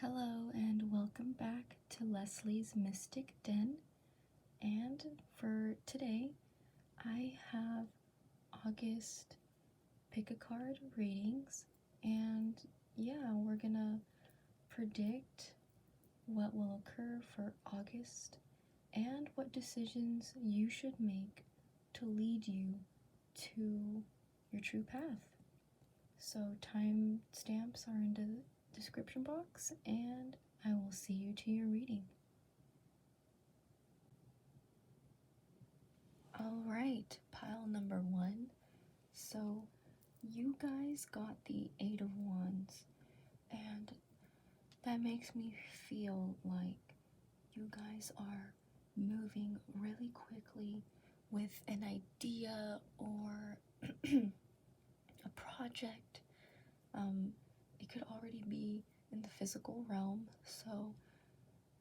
Hello and welcome back to Leslie's Mystic Den. And for today, I have August pick a card readings. And yeah, we're gonna predict what will occur for August and what decisions you should make to lead you to your true path. So timestamps are in the description box, and I will see you to your reading. Alright, pile number 1. So you guys got the 8 of Wands, and that makes me feel like you guys are moving really quickly with an idea or a project. It could already be in the physical realm, so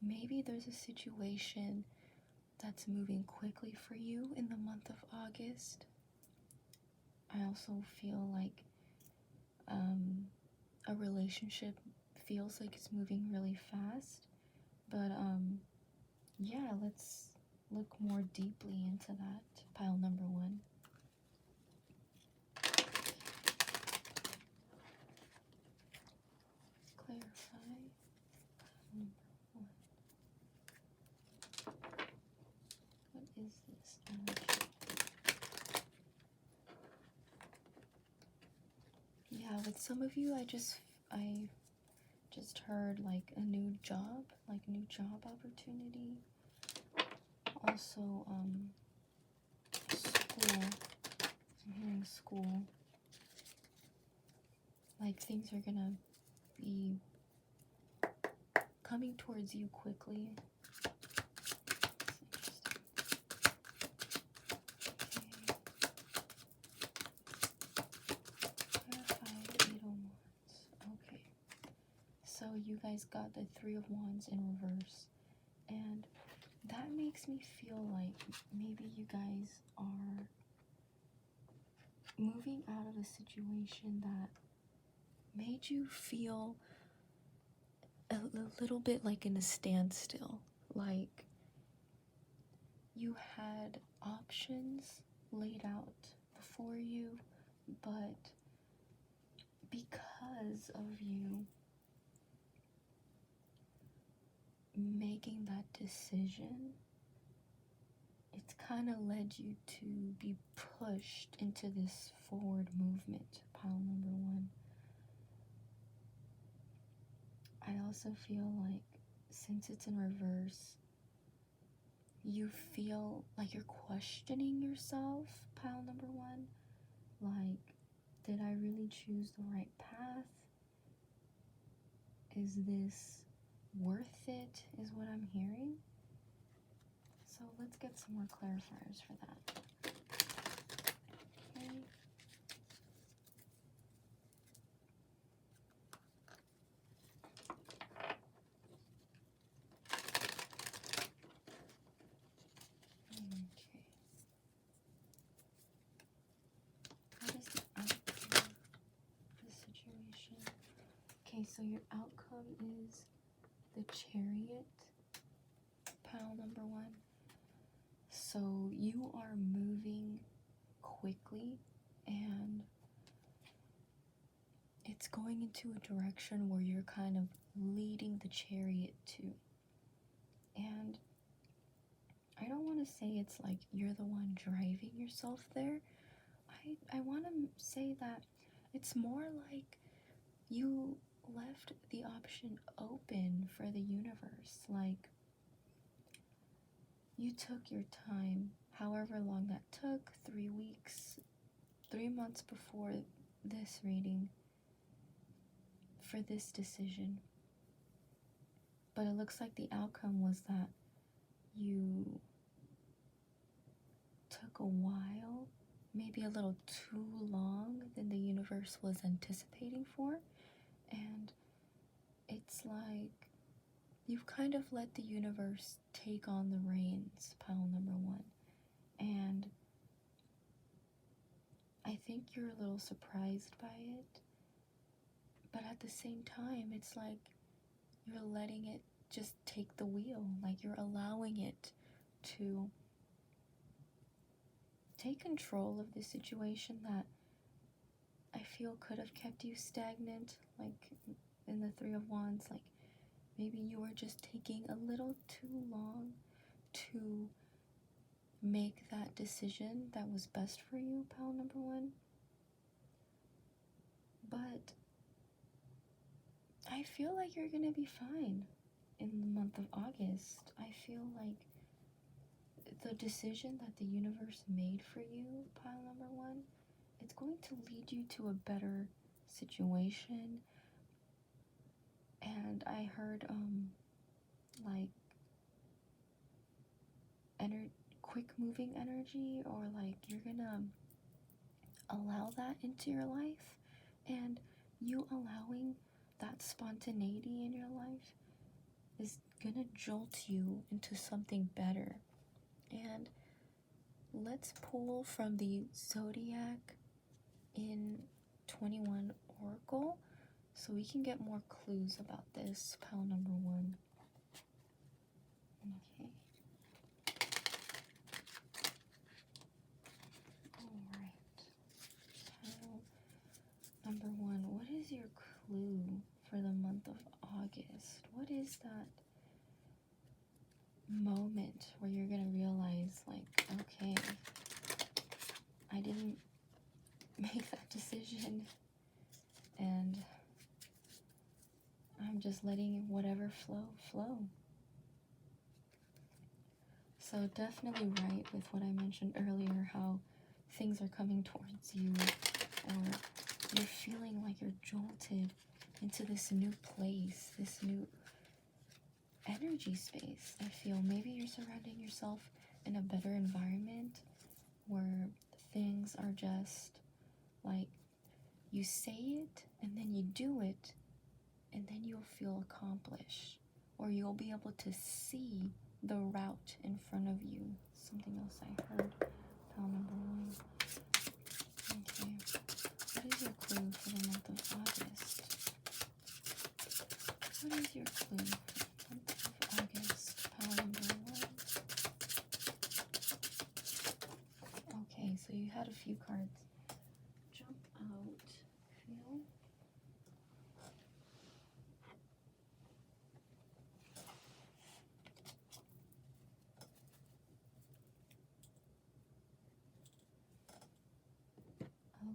maybe there's a situation that's moving quickly for you in the month of August. I also feel like a relationship feels like it's moving really fast, but yeah, let's look more deeply into that. Pile number 1. Clarify. Pile number 1. What is this energy? Yeah, with some of you, I just heard like a new job opportunity. Also, school. I'm hearing school. Like things are gonna be coming towards you quickly. Okay, so you guys got the 3 of Wands in reverse, and that makes me feel like maybe you guys are moving out of a situation that made you feel a little bit like in a standstill. Like you had options laid out before you, but because of you making that decision, it's kind of led you to be pushed into this forward movement. Pile number 1. I also feel like since it's in reverse, you feel like you're questioning yourself. Pile number 1. Like, did I really choose the right path? Is this worth it, is what I'm hearing. So let's get some more clarifiers for that. Okay. What is the outcome of the situation? Okay, so your outcome is the Chariot. Pile number 1. So you are moving quickly, and it's going into a direction where you're kind of leading the chariot to. And I don't want to say it's like you're the one driving yourself there. I want to say that it's more like you left the option open for the universe. Like, you took your time, however long that took, 3 weeks, 3 months before this reading, for this decision. But it looks like the outcome was that you took a while, maybe a little too long than the universe was anticipating for. And it's like you've kind of let the universe take on the reins. Pile number 1. And I think you're a little surprised by it, but at the same time, it's like you're letting it just take the wheel. Like, you're allowing it to take control of the situation that I feel could have kept you stagnant, like in the Three of Wands. Like, maybe you were just taking a little too long to make that decision that was best for you, pile number one. But I feel like you're gonna be fine in the month of August. I feel like the decision that the universe made for you, pile number one, it's going to lead you to a better situation. And I heard like quick moving energy, or like you're gonna allow that into your life, and you allowing that spontaneity in your life is gonna jolt you into something better. And let's pull from the Zodiac in 21 Oracle so we can get more clues about this, pile number one. Okay. Alright. Pile number one, what is your clue for the month of August? What is that moment where you're gonna realize, like, okay, I didn't make that decision and I'm just letting whatever flow. So definitely right with what I mentioned earlier, how things are coming towards you, or you're feeling like you're jolted into this new place, this new energy space. I feel maybe you're surrounding yourself in a better environment where things are just like, you say it and then you do it, and then you'll feel accomplished, or you'll be able to see the route in front of you. Something else I heard, pile number one. Okay, what is your clue for the month of August? What is your clue for the month of August, pile number one? Okay, so you had a few cards jump out. Feel.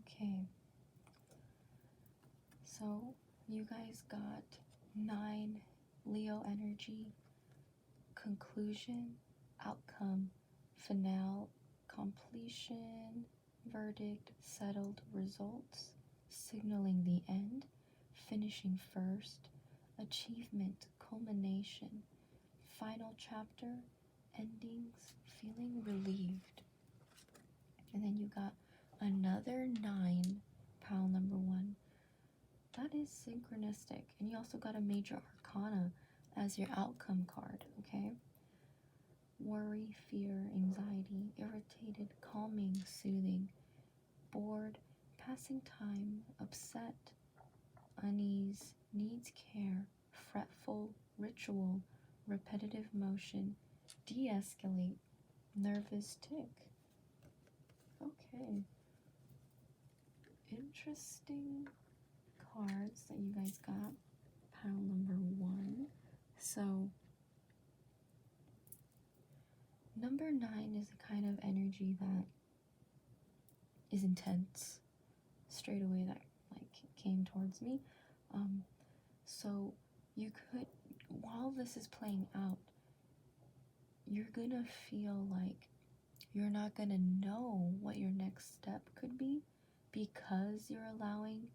Okay, so you guys got 9 Leo energy, conclusion, outcome, finale, completion, verdict, settled, results, signaling the end, finishing first, achievement, culmination, final chapter, endings, feeling relieved. And then you got another 9, pile number one. That is synchronistic. And you also got a major arcana as your outcome card, okay? Worry, fear, anxiety, irritated, calming, soothing, bored, passing time, upset, unease, needs care, fretful, ritual, repetitive motion, de-escalate, nervous tick. Okay. Interesting cards that you guys got, pile number one. So number 9 is a kind of energy that is intense straight away, that like came towards me. So you could, while this is playing out, you're gonna feel like you're not gonna know what your next step could be, because you're allowing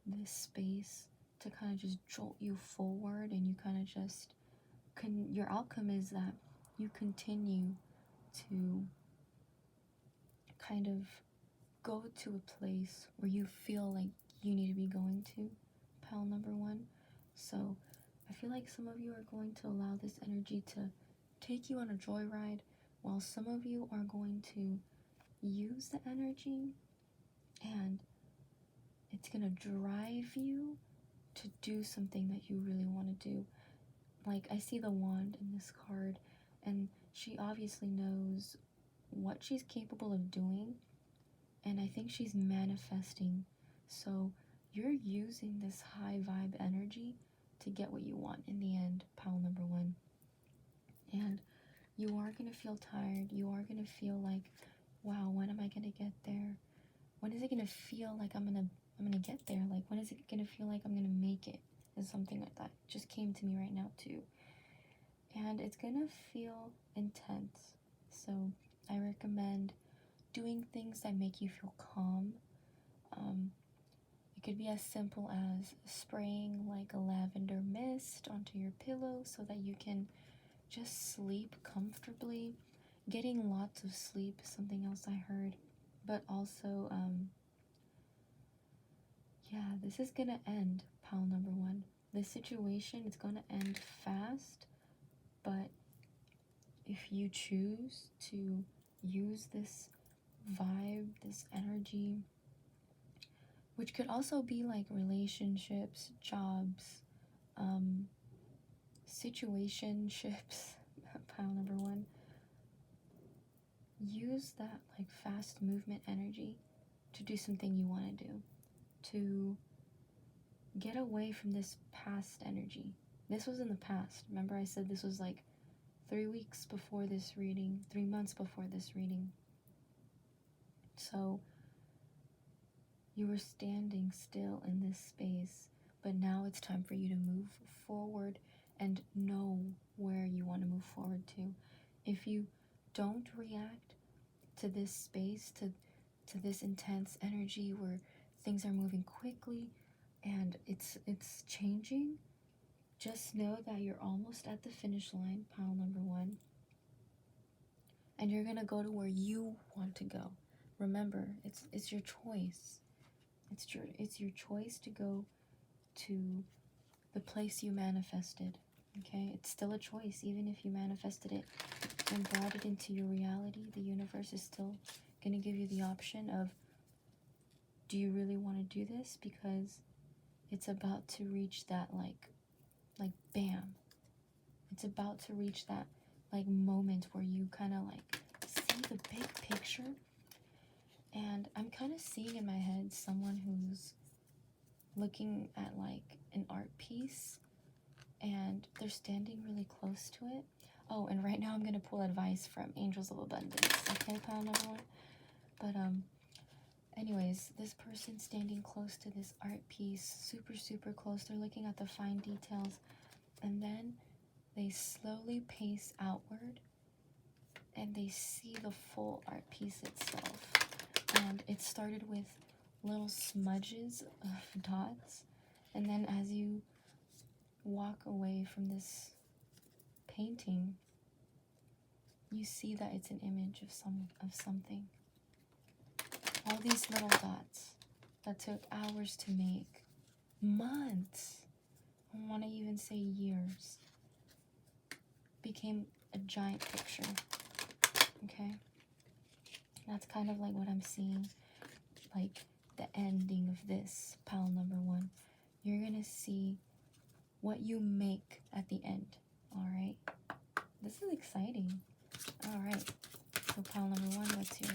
this space to kind of just jolt you forward, and you kind of just your outcome is that you continue to kind of go to a place where you feel like you need to be going to, pile number one. So I feel like some of you are going to allow this energy to take you on a joyride, while some of you are going to use the energy and it's going to drive you to do something that you really want to do. Like, I see the wand in this card, and she obviously knows what she's capable of doing, and I think she's manifesting. So you're using this high vibe energy to get what you want in the end, pile number one. And you are going to feel tired. You are going to feel like, wow, when am I going to get there? When is it going to feel like I'm going to get there? Like, when is it going to feel like I'm going to make it? And something like that just came to me right now too. And it's going to feel intense. So I recommend doing things that make you feel calm. It could be as simple as spraying like a lavender mist onto your pillow so that you can just sleep comfortably. Getting lots of sleep is something else I heard. But also, yeah, this is gonna end, pile number one. This situation is gonna end fast, but if you choose to use this vibe, this energy, which could also be like relationships, jobs, situationships, pile number one, use that like fast movement energy to do something you want to do, to get away from this past energy. This was in the past. Remember I said this was like 3 weeks before this reading, 3 months before this reading. So you were standing still in this space, but now it's time for you to move forward and know where you want to move forward to. If you don't react to this space, to this intense energy where things are moving quickly and it's changing, just know that you're almost at the finish line, pile number one, and you're gonna go to where you want to go. Remember, it's your choice. It's your choice to go to the place you manifested. Okay, it's still a choice. Even if you manifested it and brought it into your reality, the universe is still gonna give you the option of, do you really want to do this? Because it's about to reach that like bam. It's about to reach that like moment where you kind of like see the big picture. And I'm kind of seeing in my head someone who's looking at like an art piece and they're standing really close to it. Oh, and right now I'm going to pull advice from Angels of Abundance. Okay, pile number one. But anyways, this person standing close to this art piece, super close. They're looking at the fine details, and then they slowly pace outward and they see the full art piece itself. And it started with little smudges of dots, and then as you walk away from this painting, you see that it's an image of something. All these little dots that took hours to make, months, I want to even say years, became a giant picture. Okay, that's kind of like what I'm seeing, like the ending of this, pile number one. You're gonna see what you make at the end. All right, this is exciting. All right, so pile number one, what's your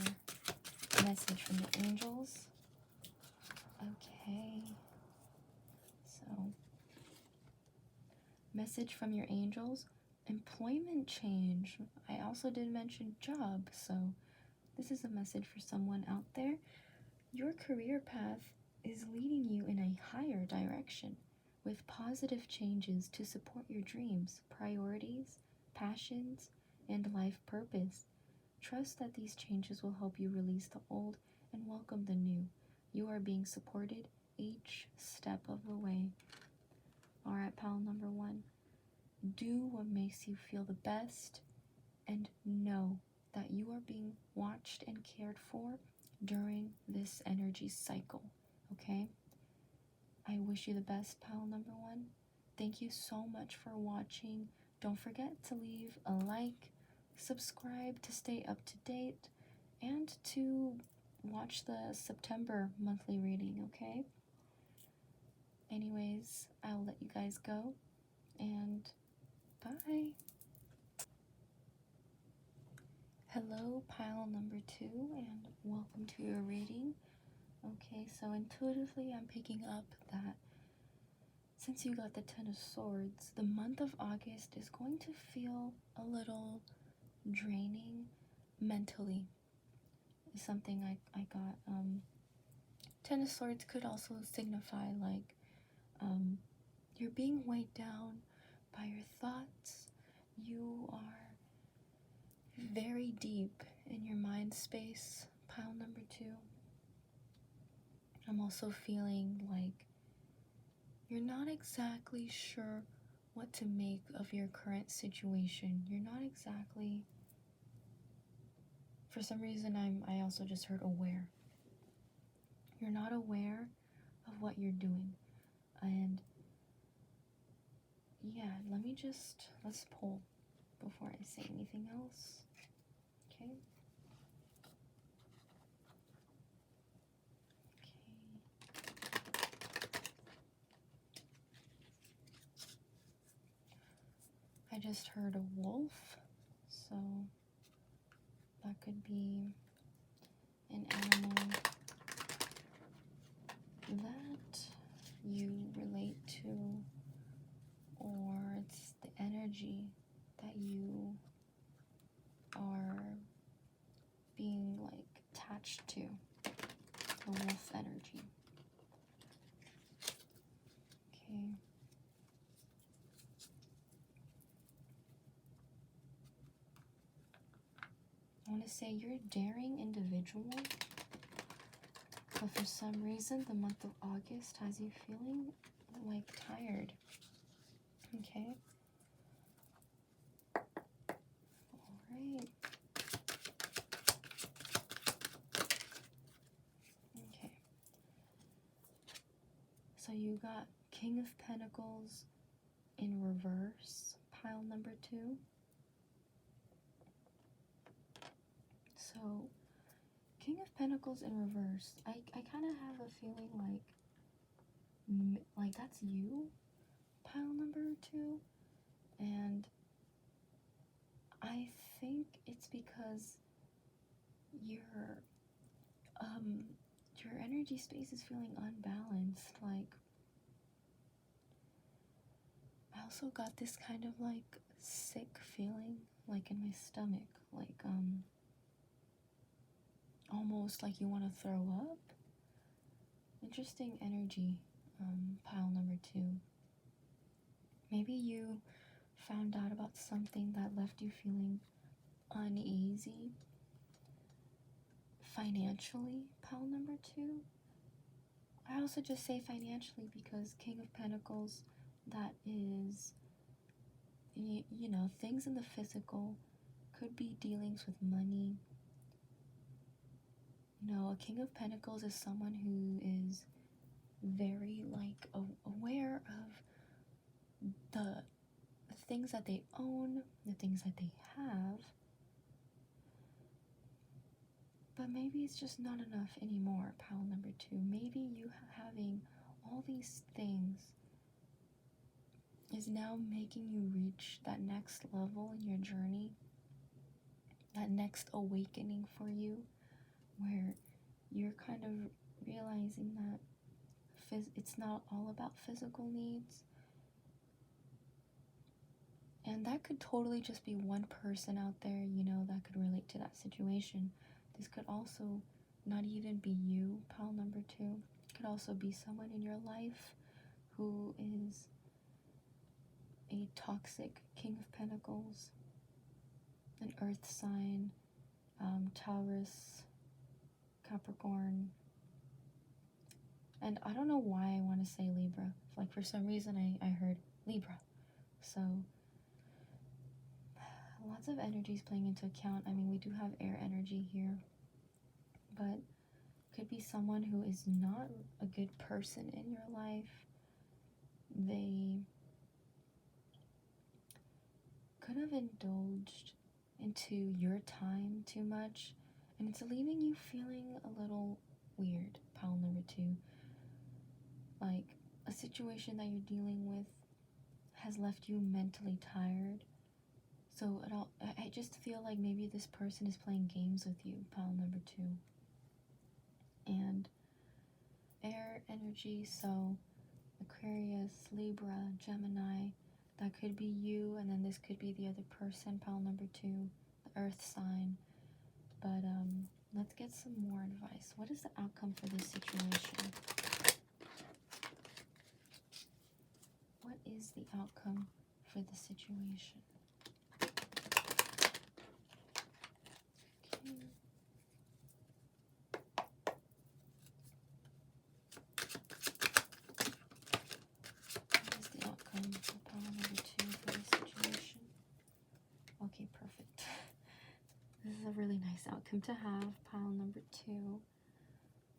message from the angels? Okay, so message from your angels, employment change. I also did mention job, so this is a message for someone out there. Your career path is leading you in a higher direction with positive changes to support your dreams, priorities, passions, and life purpose. Trust that these changes will help you release the old and welcome the new. You are being supported each step of the way. All right, pal number one. Do what makes you feel the best and know that you are being watched and cared for during this energy cycle, okay? I wish you the best, pal number one. Thank you so much for watching. Don't forget to leave a like, subscribe to stay up to date, and to watch the September monthly reading, okay? anyways, I'll let you guys go, and bye. Hello, pile number 2, and welcome to your reading. Okay, so intuitively I'm picking up that since you got the Ten of Swords, the month of August is going to feel a little draining mentally. Is something I got. Ten of Swords could also signify like you're being weighed down by your thoughts. You are very deep in your mind space, pile number 2. I'm also feeling like you're not exactly sure what to make of your current situation. You're not exactly, for some reason I also just heard aware. You're not aware of what you're doing. And yeah, let's pull before I say anything else. Okay. I just heard a wolf, so that could be an animal that you relate to, or it's the energy that you are being like attached to, the wolf energy. Okay. I want to say you're a daring individual, but for some reason the month of August has you feeling like tired. Okay. Alright. Okay. So you got King of Pentacles in reverse, pile number 2. So King of Pentacles in reverse, I kind of have a feeling like that's you, pile number 2, and I think it's because your energy space is feeling unbalanced. Like, I also got this kind of like sick feeling like in my stomach, like almost like you want to throw up. Interesting energy, pile number 2. Maybe you found out about something that left you feeling uneasy financially, pile number 2. I also just say financially because King of Pentacles, that is, you know, things in the physical, could be dealings with money. You know, a King of Pentacles is someone who is very like aware of the things that they own, the things that they have, but maybe it's just not enough anymore, pile number 2. Maybe you having all these things is now making you reach that next level in your journey, that next awakening for you, where you're kind of realizing that it's not all about physical needs. And that could totally just be one person out there, you know, that could relate to that situation. This could also not even be you, pile number 2. It could also be someone in your life who is a toxic King of Pentacles, an earth sign, Taurus, Capricorn, and I don't know why I want to say Libra. Like, for some reason I heard Libra. So lots of energies playing into account. I mean, we do have air energy here, but could be someone who is not a good person in your life. They could have indulged into your time too much, and it's leaving you feeling a little weird, pile number 2. Like, a situation that you're dealing with has left you mentally tired. So I just feel like maybe this person is playing games with you, pile number 2. And air energy, so Aquarius, Libra, Gemini, that could be you, and then this could be the other person, pile number 2, the earth sign. But let's get some more advice. What is the outcome for this situation? What is the outcome for the situation? Okay. What is the outcome for pile number 2 for this situation? Okay, perfect. This is a really nice outcome to have, pile number 2.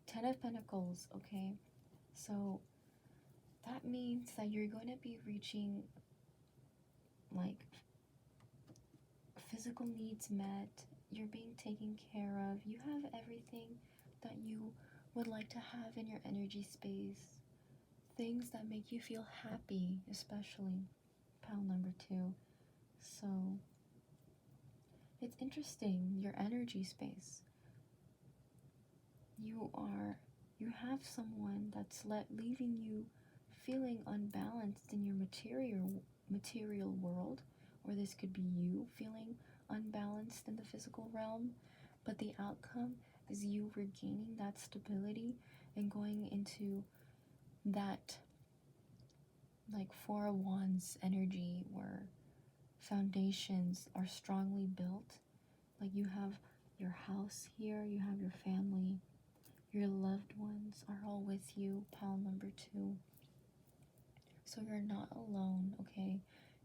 10 of Pentacles, okay? So that means that you're going to be reaching, like, physical needs met. You're being taken care of. You have everything that you would like to have in your energy space. Things that make you feel happy, especially, pile number 2. So it's interesting, your energy space. You have someone that's leaving you feeling unbalanced in your material world, or this could be you feeling unbalanced in the physical realm, but the outcome is you regaining that stability and going into that, like, 4 of Wands energy where foundations are strongly built. Like, you have your house here, you have your family, your loved ones are all with you, pile number 2. So you're not alone, okay?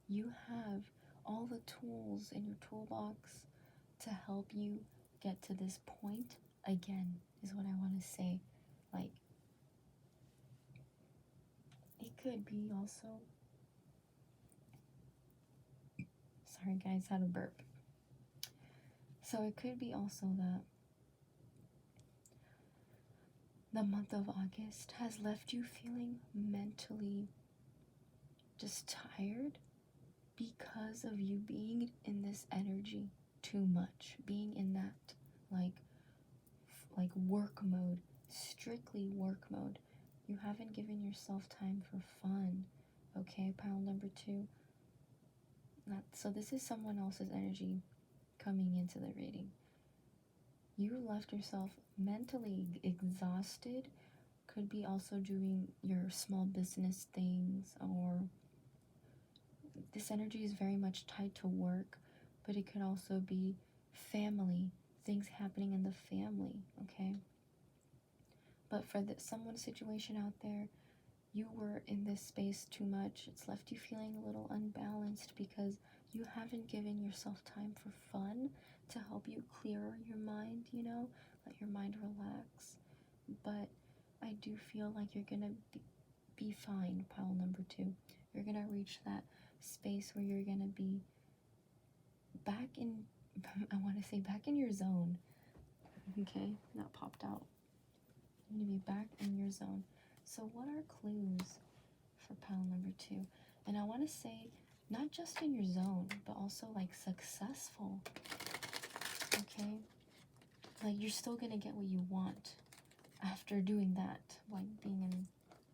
You have all the tools in your toolbox to help you get to this point again, is what I want to say. Like, it could be also, sorry guys, had a burp. So it could be also that the month of August has left you feeling mentally just tired because of you being in this energy too much, being in that like work mode, strictly work mode. You haven't given yourself time for fun, okay, pile number 2. So this is someone else's energy coming into the reading. You left yourself mentally exhausted. Could be also doing your small business things, or this energy is very much tied to work, but it could also be family, things happening in the family, okay? But for someone's situation out there, you were in this space too much. It's left you feeling a little unbalanced because you haven't given yourself time for fun to help you clear your mind, you know, let your mind relax. But I do feel like you're gonna be fine, pile number 2. You're gonna reach that space where you're gonna be back in, I want to say back in your zone, okay? Not popped out. You're gonna be back in your zone. So what are clues for pile number 2? And I want to say, not just in your zone, but also like successful, okay? Like, you're still gonna get what you want after doing that, like being in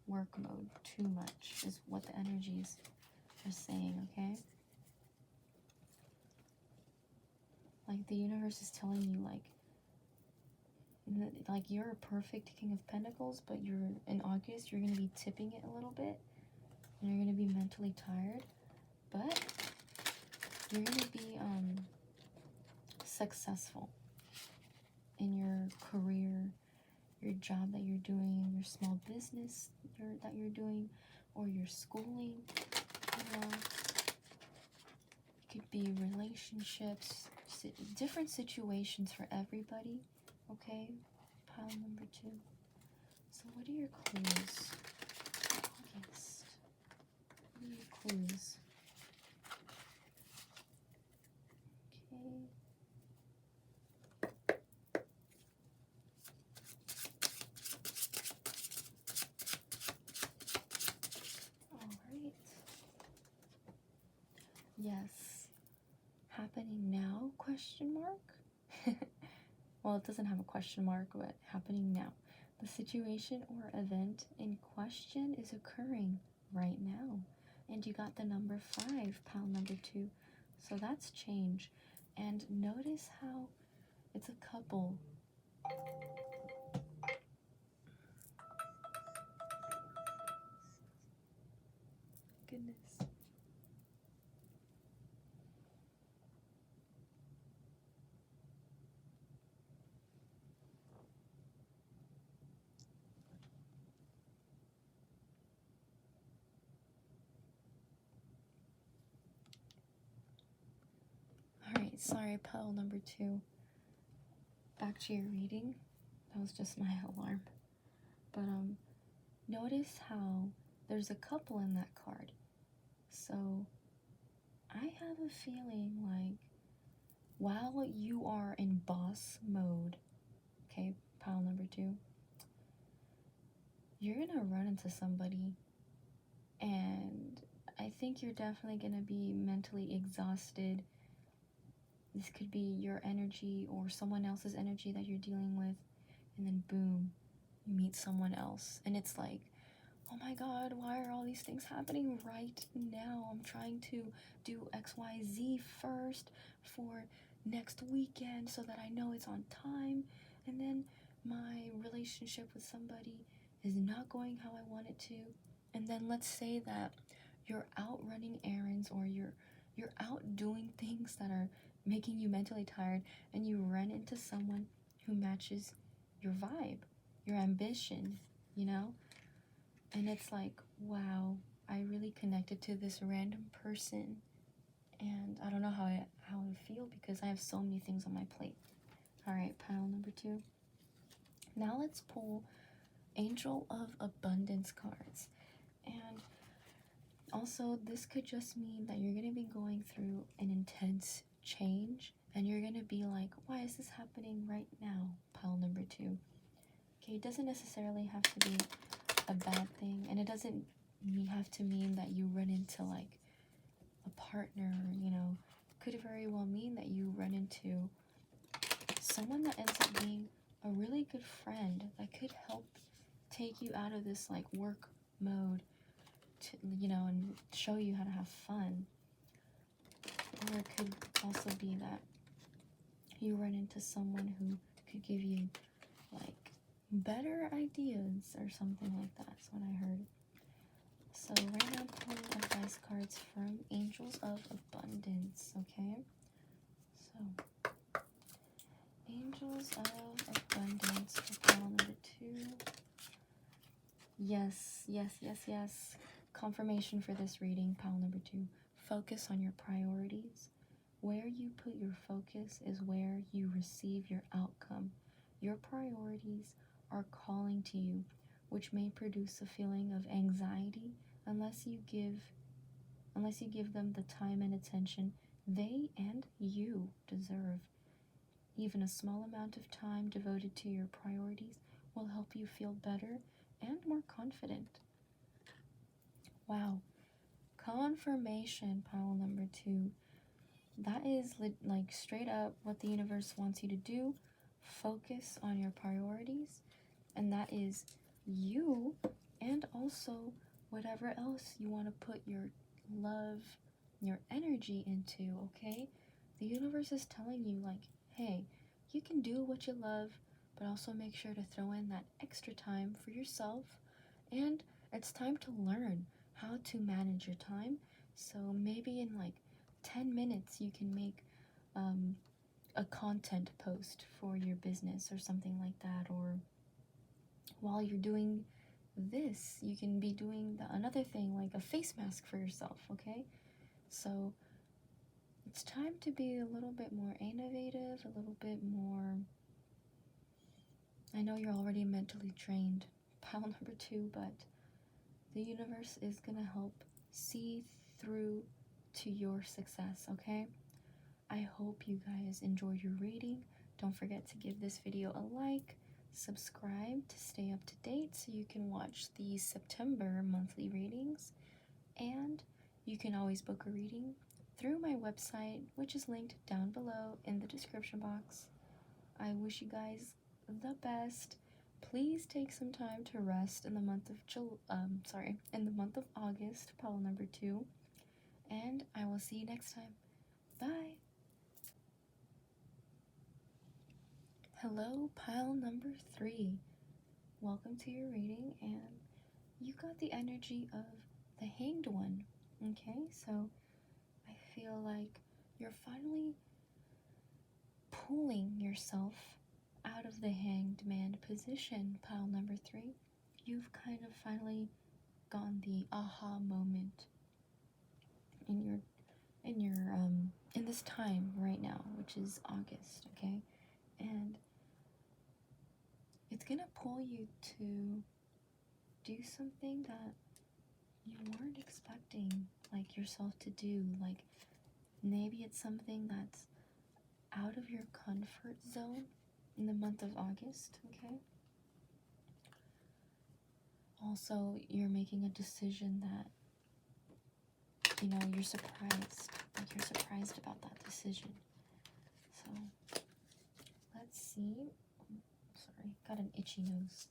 work mode too much is what the energies are saying, okay? Like, the universe is telling you, like you're a perfect King of Pentacles, but you're in August, you're going to be tipping it a little bit, and you're going to be mentally tired, but you're going to be successful in your career, your job that you're doing, your small business that you're doing, or your schooling, you know. It could be relationships, different situations for everybody, okay? Pile number 2. So what are your clues? August. What are your clues? Okay. Yes. Happening now? Question mark? Well, it doesn't have a question mark, but happening now. The situation or event in question is occurring right now. And you got the number 5, pile number 2. So that's change. And notice how it's a couple. Goodness. Alright, sorry, pile number 2. Back to your reading. That was just my alarm. But notice how there's a couple in that card. So I have a feeling like while you are in boss mode, okay, pile number 2, you're gonna run into somebody, and I think you're definitely gonna be mentally exhausted. This could be your energy or someone else's energy that you're dealing with, and then boom, you meet someone else, and it's like, oh my god, why are all these things happening right now? I'm trying to do XYZ first for next weekend so that I know it's on time, and then my relationship with somebody is not going how I want it to. And then let's say that you're out running errands, or you're out doing things that are making you mentally tired, and you run into someone who matches your vibe, your ambition, you know? And it's like, wow, I really connected to this random person, and I don't know how I feel because I have so many things on my plate. All right, pile number 2. Now let's pull Angel of Abundance cards. And also, this could just mean that you're going to be going through an intense change, and you're going to be like, why is this happening right now? Pile number 2. Okay, it doesn't necessarily have to be a bad thing, and it doesn't have to mean that you run into like a partner, you know. Could very well mean that you run into someone that ends up being a really good friend that could help take you out of this like work mode, to, you know, and show you how to have fun. Or it could also be that you run into someone who could give you like better ideas or something like that. That's what I heard. So right now, pulling advice cards from Angels of Abundance, okay? So, Angels of Abundance for pile number 2. Yes, yes, yes, yes. Confirmation for this reading, pile number 2. Focus on your priorities. Where you put your focus is where you receive your outcome. Your priorities are calling to you, which may produce a feeling of anxiety unless you give them the time and attention they and you deserve. Even a small amount of time devoted to your priorities will help you feel better and more confident. Wow. Confirmation, pile number 2. That is like straight up what the universe wants you to do. Focus on your priorities, and that is you, and also whatever else you want to put your love, your energy into, okay? The universe is telling you like, hey, you can do what you love, but also make sure to throw in that extra time for yourself. And it's time to learn how to manage your time. So maybe in like 10 minutes you can make a content post for your business or something like that. Or while you're doing this, you can be doing another thing like a face mask for yourself, okay? So it's time to be a little bit more innovative, a little bit more... I know you're already mentally trained, pile number 2, but the universe is going to help see through to your success, okay? I hope you guys enjoyed your reading. Don't forget to give this video a like, subscribe to stay up to date so you can watch the September monthly readings, and you can always book a reading through my website, which is linked down below in the description box. I wish you guys the best. Please take some time to rest in the month of August, pile number 2, and I will see you next time. Bye. Hello, pile number 3. Welcome to your reading, and you got the energy of the Hanged One. Okay, so I feel like you're finally pulling yourself out of the Hanged Man position, pile number 3. You've kind of finally gotten the aha moment in this time right now, which is August, okay? And it's gonna pull you to do something that you weren't expecting like yourself to do. Like maybe it's something that's out of your comfort zone in the month of August, okay? Also, you're making a decision that, you know, you're surprised. Like you're surprised about that decision. So, let's see. Sorry, got an itchy nose.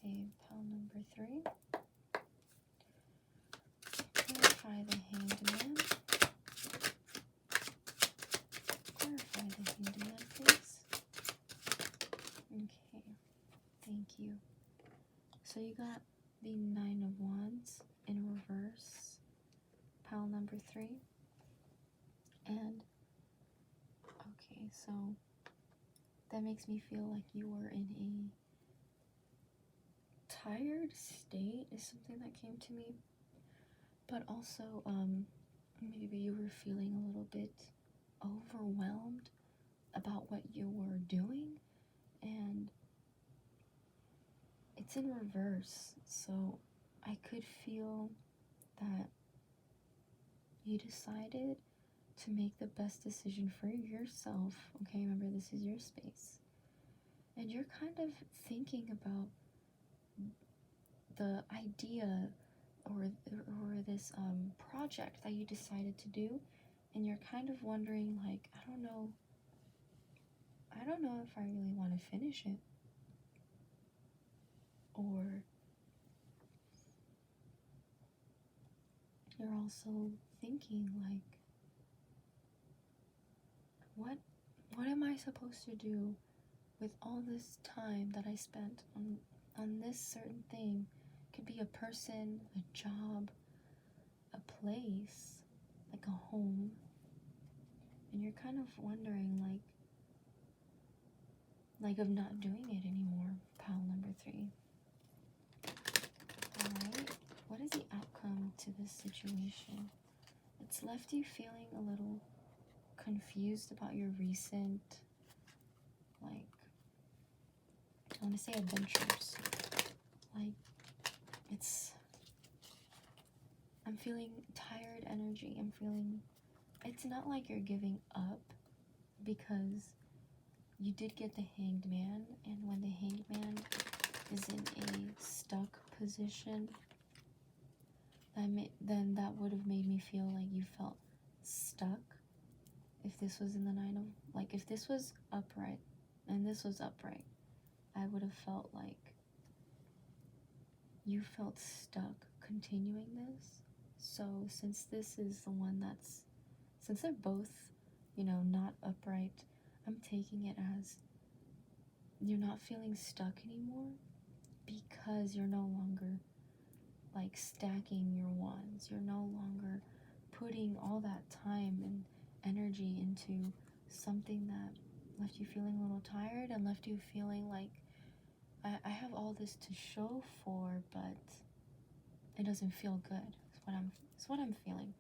Okay, pile number 3. Clarify the Hanged Man. Clarify the Hanged Man, please. Okay, thank you. So you got the 9 of Wands in reverse, pile number 3. And, okay, so that makes me feel like you were in a tired state is something that came to me. But also, maybe you were feeling a little bit overwhelmed about what you were doing, and it's in reverse, so I could feel that you decided to make the best decision for yourself, okay? Remember, this is your space. And you're kind of thinking about the idea or this project that you decided to do, and you're kind of wondering, like, I don't know if I really want to finish it. Or you're also thinking, like, what am I supposed to do with all this time that I spent on this certain thing? Could be a person, a job, a place, like a home. And you're kind of wondering, like of not doing it anymore, pile number 3. Alright, what is the outcome to this situation? It's left you feeling a little confused about your recent, like, I want to say adventures. Like, I'm feeling tired energy. It's not like you're giving up, because you did get the Hanged Man, and when the Hanged Man is in a stuck position, then that would have made me feel like you felt stuck. If this was in the 9 of, like, if this was upright and this was upright, I would have felt like you felt stuck continuing this. So since this is the one since they're both, you know, not upright, I'm taking it as you're not feeling stuck anymore, because you're no longer like stacking your wands. You're no longer putting all that time and energy into something that left you feeling a little tired and left you feeling like, I have all this to show for, but it doesn't feel good. It's what I'm feeling.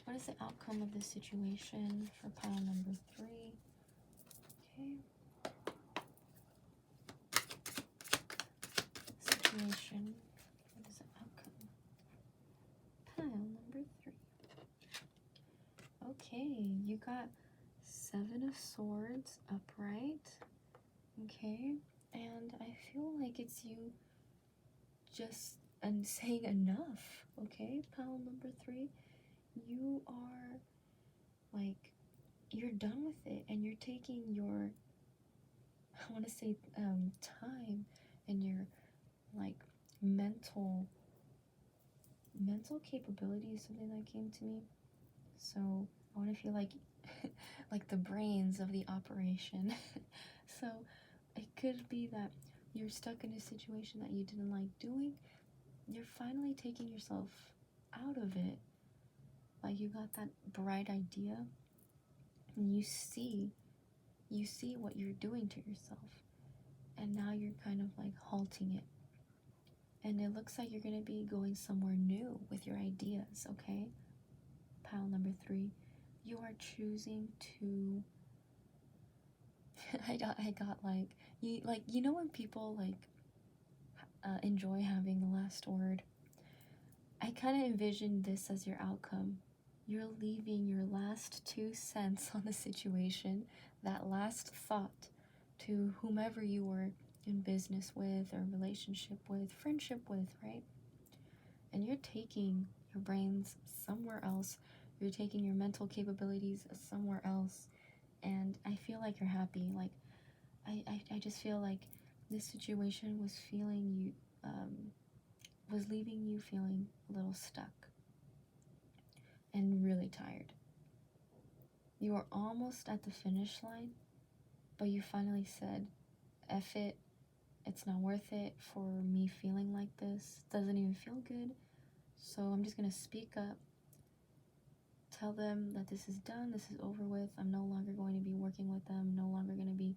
What is the outcome of this situation for pile number 3? Okay. Situation. What is the outcome? Pile number 3. Okay, you got 7 of Swords upright. Okay, and I feel like it's you just saying enough. Okay, pile number 3. you are like, you're done with it, and you're taking your, I want to say, time and your like mental capability is something that came to me. So I want to feel like like the brains of the operation. So it could be that you're stuck in a situation that you didn't like doing. You're finally taking yourself out of it. Like, you got that bright idea, and you see what you're doing to yourself, and now you're kind of like halting it. And it looks like you're going to be going somewhere new with your ideas, okay? Pile number 3, you are choosing to I got like, you know when people like enjoy having the last word? I kind of envisioned this as your outcome. You're leaving your last 2 cents on the situation, that last thought, to whomever you were in business with, or relationship with, friendship with, right? And you're taking your brains somewhere else. You're taking your mental capabilities somewhere else. And I feel like you're happy. Like, I just feel like this situation was was leaving you feeling a little stuck and really tired. You were almost at the finish line, but you finally said, F it, it's not worth it for me feeling like this. Doesn't even feel good. So I'm just gonna speak up, tell them that this is done, this is over with. I'm no longer going to be working with them, no longer going to be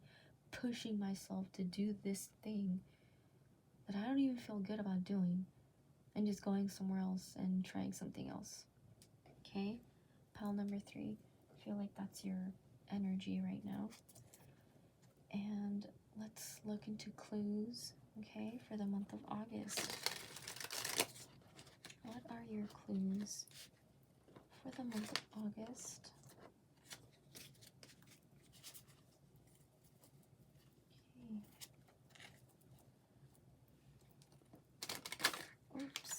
pushing myself to do this thing that I don't even feel good about doing, and just going somewhere else and trying something else. Okay? Pile number 3, I feel like that's your energy right now. And let's look into clues, okay, for the month of August. What are your clues for the month of August? Okay. Oops.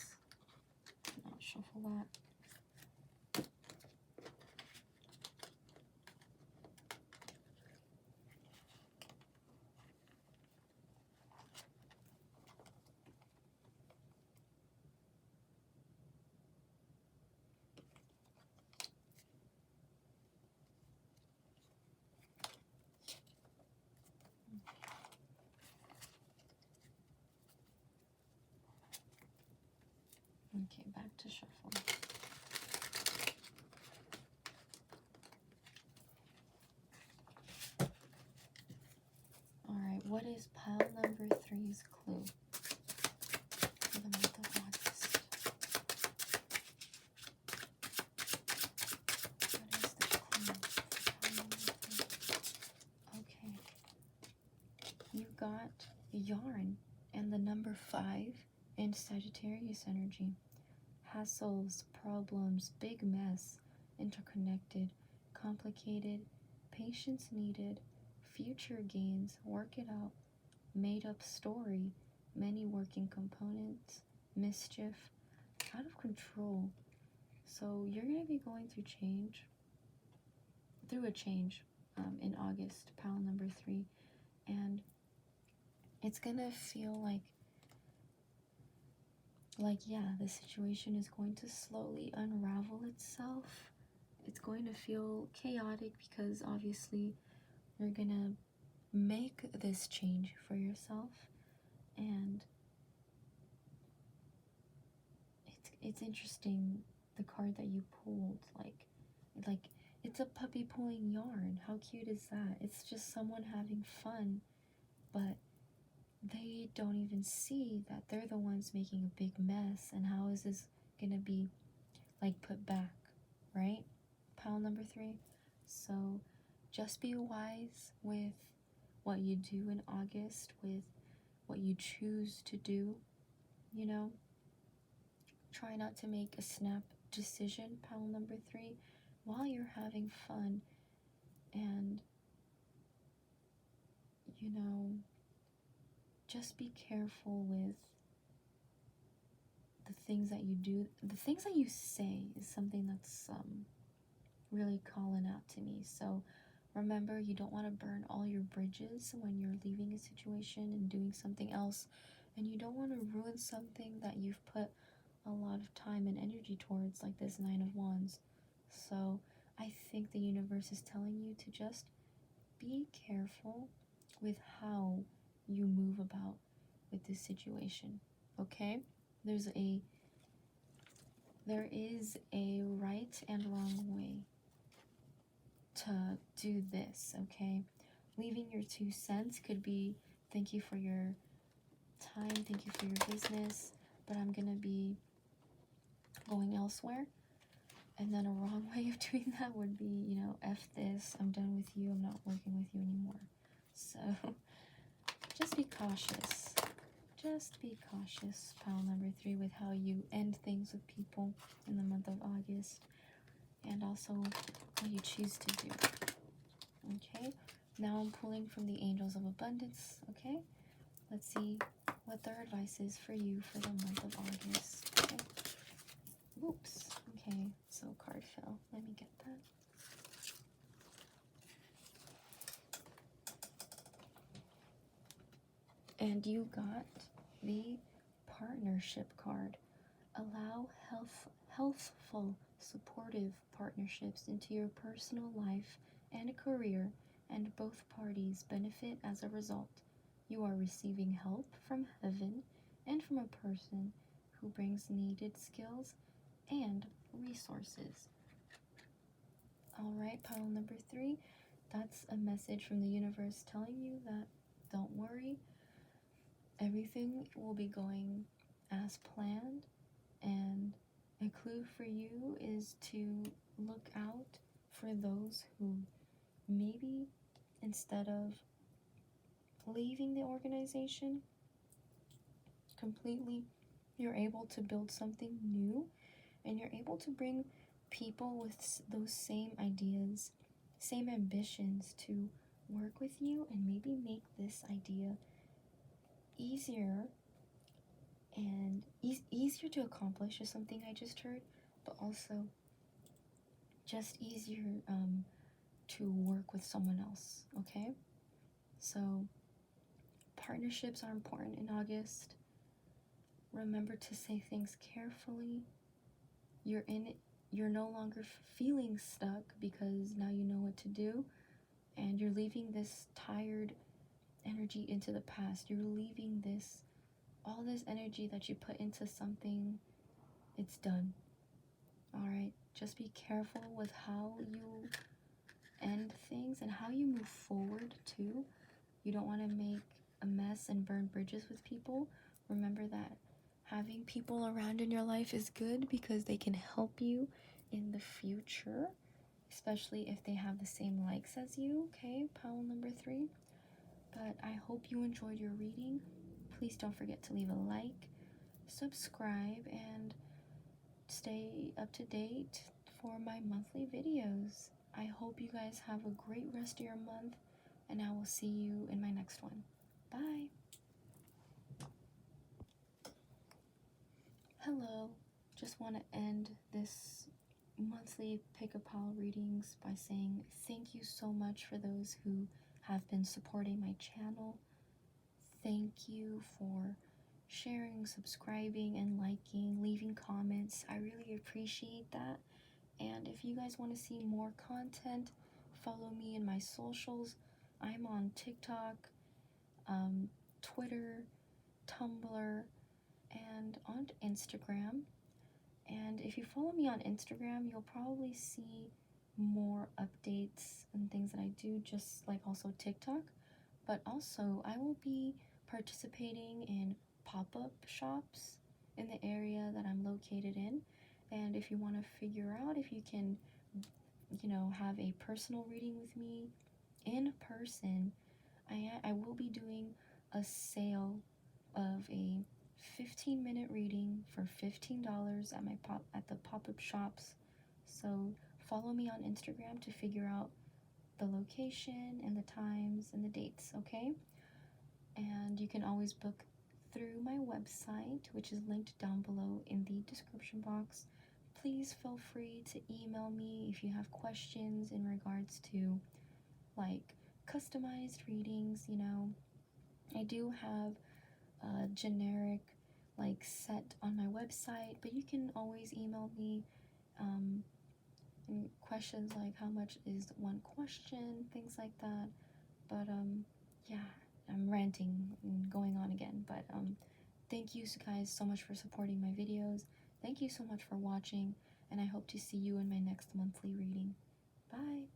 Not shuffle that. Okay, back to shuffle. Alright, what is pile number 3's clue for the month of August? What is the clue for pile number 3? Okay. You got yarn and the number 5 in Sagittarius energy. Hassles, problems, big mess, interconnected, complicated, patience needed, future gains, work it out, made up story, many working components, mischief, out of control. So you're going to be going through a change in August, pile number 3. And it's going to feel like yeah, the situation is going to slowly unravel itself. It's going to feel chaotic because obviously you're gonna make this change for yourself, and it's interesting, the card that you pulled, like it's a puppy pulling yarn. How cute is that? It's just someone having fun, but they don't even see that they're the ones making a big mess. And how is this gonna be like put back, right? Pile number 3. So just be wise with what you do in August, with what you choose to do, you know. Try not to make a snap decision, pile number 3, while you're having fun. And, you know, just be careful with the things that you do, the things that you say is something that's really calling out to me. So remember, you don't want to burn all your bridges when you're leaving a situation and doing something else, and you don't want to ruin something that you've put a lot of time and energy towards, like this Nine of Wands. So I think the universe is telling you to just be careful with how you move about with this situation, okay? There is a right and wrong way to do this, okay? Leaving your 2 cents could be thank you for your time, thank you for your business, but I'm gonna be going elsewhere. And then a wrong way of doing that would be, you know, F this, I'm done with you, I'm not working with you anymore. So just be cautious. Just be cautious, pile number 3, with how you end things with people in the month of August, and also what you choose to do. Okay, now I'm pulling from the Angels of Abundance. Okay, let's see what their advice is for you for the month of August. Okay. Oops. Okay, so card fell. Let me get that. And you got the partnership card. Allow healthful, supportive partnerships into your personal life and career, and both parties benefit as a result. You are receiving help from heaven and from a person who brings needed skills and resources. Alright, pile number 3, that's a message from the universe telling you that don't worry, everything will be going as planned, and a clue for you is to look out for those who maybe, instead of leaving the organization completely, you're able to build something new, and you're able to bring people with those same ideas, same ambitions to work with you, and maybe make this idea easier and easier to accomplish is something I just heard, but also just easier to work with someone else. Okay, so partnerships are important in August. Remember to say things carefully. You're no longer feeling stuck because now you know what to do, and you're leaving this tired energy into the past. You're leaving all this energy that you put into something. It's done. All right, just be careful with how you end things and how you move forward too. You don't want to make a mess and burn bridges with people. Remember that having people around in your life is good because they can help you in the future, especially if they have the same likes as you. Okay, pile number 3. But I hope you enjoyed your reading. Please don't forget to leave a like, subscribe, and stay up to date for my monthly videos. I hope you guys have a great rest of your month, and I will see you in my next one. Bye. Hello. Just want to end this monthly pick-a-pile readings by saying thank you so much for those who have been supporting my channel. Thank you for sharing, subscribing, and liking, leaving comments. I really appreciate that. And if you guys want to see more content, follow me in my socials. I'm on TikTok, Twitter, Tumblr, and on Instagram. And if you follow me on Instagram, you'll probably see more updates and things that I do, just like also TikTok. But also, I will be participating in pop-up shops in the area that I'm located in. And if you want to figure out if you can, you know, have a personal reading with me in person, I will be doing a sale of a 15-minute reading for $15 at the pop-up shops. So follow me on Instagram to figure out the location and the times and the dates, okay? And you can always book through my website, which is linked down below in the description box. Please feel free to email me if you have questions in regards to like customized readings. You know, I do have a generic like set on my website, but you can always email me and questions like how much is one question, things like that. But yeah, I'm ranting and going on again, but thank you guys so much for supporting my videos. Thank you so much for watching, and I hope to see you in my next monthly reading. Bye.